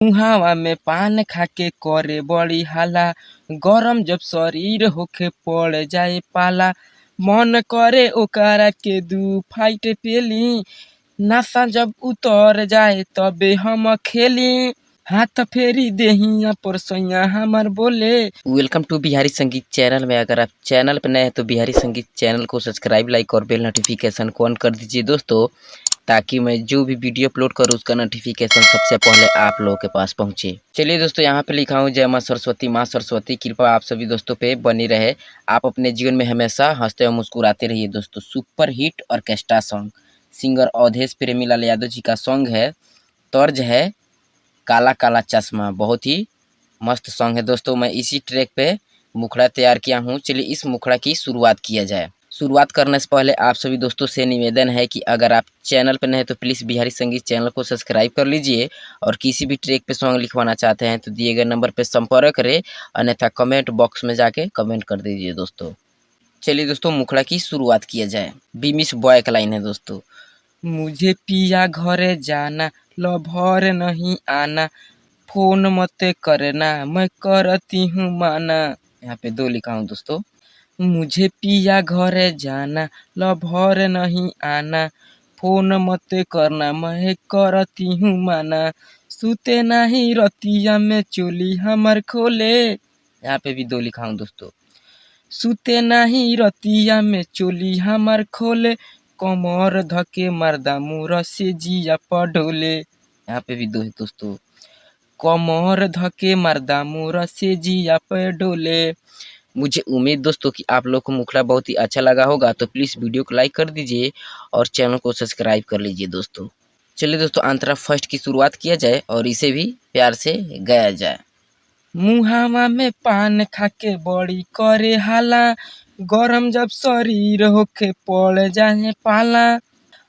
मुहावा में पान खाके करे बड़ी हाला, गरम जब शरीर होके पड़ जाए पाला। मन करे ओकरा के दू फाइट पेली, नशा जब उतर जाए तबे हम खेली। हाथ फेरी देहिया पर सैया हमार बोले। वेलकम टू बिहारी संगीत चैनल में। अगर आप चैनल पर नए हैं तो बिहारी संगीत चैनल को सब्सक्राइब, लाइक और बेल नोटिफिकेशन को ऑन कर दीजिए दोस्तों, ताकि मैं जो भी वीडियो अपलोड करूँ उसका नोटिफिकेशन सबसे पहले आप लोगों के पास पहुंचे। चलिए दोस्तों, यहाँ पे लिखा हूँ जय माँ सरस्वती। माँ सरस्वती कृपा आप सभी दोस्तों पे बनी रहे। आप अपने जीवन में हमेशा हंसते और मुस्कुराते रहिए दोस्तों। Super hit orchestra song, singer Awadhesh Premilal Yadav ji का सॉन्ग है। तर्ज है काला काला चश्मा। बहुत ही मस्त सॉन्ग है दोस्तों। मैं इसी ट्रैक पे मुखड़ा तैयार किया हूँ। चलिए इस मुखड़ा की शुरुआत किया जाए। शुरुआत करने से पहले आप सभी दोस्तों से निवेदन है कि अगर आप चैनल पर नए हैं तो प्लीज़ बिहारी संगीत चैनल को सब्सक्राइब कर लीजिए, और किसी भी ट्रैक पे सॉन्ग लिखवाना चाहते हैं तो दिए गए नंबर पे संपर्क करें, अन्यथा कमेंट बॉक्स में जाके कमेंट कर दीजिए दोस्तों। चलिए दोस्तों, मुखड़ा की शुरुआत किया जाए। बीमिश बॉय का लाइन है दोस्तों। मुझे पिया घरे जाना, लभर नहीं आना, फोन मत करना, मैं करती हूँ माना। यहाँ पे दो लिखा हूँ दोस्तों। मुझे पिया घरे जाना, लभर नहीं आना, फोन मत करना, मैं करती हूँ माना। सुते नहीं रतिया में चोली हमार खोले। यहाँ पे भी दो लिखा हूँ दोस्तों। सुते नहीं रतिया में चोली हमार खोले, कमर धके मर्दा मोर से जिया पढ़ोले। यहाँ पे भी दो है दोस्तों। कमर धके मर्दा मोर से जिया पे डोले। मुझे उम्मीद दोस्तों कि आप लोग को मुखड़ा बहुत ही अच्छा लगा होगा, तो प्लीज़ वीडियो को लाइक कर दीजिए और चैनल को सब्सक्राइब कर लीजिए दोस्तों। चलिए दोस्तों, अंतरा फर्स्ट की शुरुआत किया जाए और इसे भी प्यार से गाया जाए। मुहावा में पान खाके बड़ी करे हाला, गरम जब शरीर होके पड़ जाए पाला।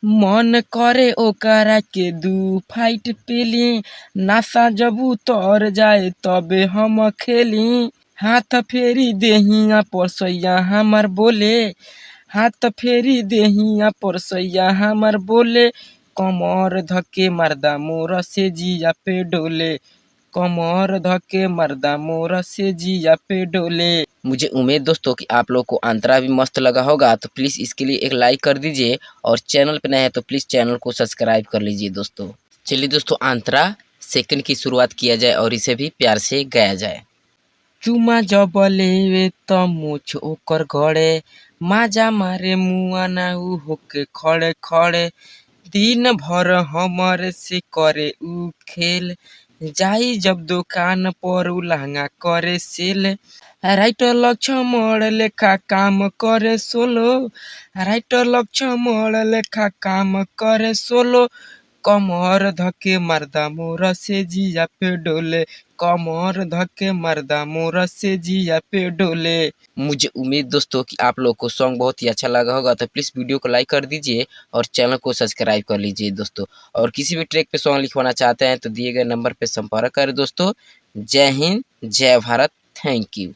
मन करे ओकरा के दू फाइट पेली, नशा जब उतर जाए तबे हम खेली। हाथ फेरी देहिया पर सैया हमार बोले। हाथ फेरी देहिया पर सैया हमार बोले, कमर धके मर्दा मोर से जिया पे डोले। कमर धके मर्दा मोर से जिया पे डोले। मुझे उम्मीद दोस्तों कि आप लोग को अंतरा भी मस्त लगा होगा, तो प्लीज़ इसके लिए एक लाइक कर दीजिए, और चैनल पे नए हैं तो प्लीज़ चैनल को सब्सक्राइब कर लीजिए दोस्तों। चलिए दोस्तों, अंतरा सेकंड की शुरुआत किया जाए और इसे भी प्यार से गाया जाए। चुमा जब लेवे त मुछ ओकर गड़े, माजा मारे मुआ ना उ होके खड़े खड़े। दिन भर हमरे से करे उ खेल, जाई जब दुकान पर उ लहंगा करे सेल। राइटर लक्ष्मण लेखा काम करे सोलो, राइटर लक्ष्मण लेखा काम करे सोलो। कमर धके मर्दा मोर से जिया पे डोले, कमर धके मर्दा मोर से जिया पे डोले। मुझे उम्मीद दोस्तों कि आप लोग को सॉन्ग बहुत ही अच्छा लगा होगा, तो प्लीज़ वीडियो को लाइक कर दीजिए और चैनल को सब्सक्राइब कर लीजिए दोस्तों। और किसी भी ट्रैक पे सॉन्ग लिखवाना चाहते हैं तो दिए गए नंबर पे संपर्क करें दोस्तों। जय हिंद, जय भारत, थैंक यू।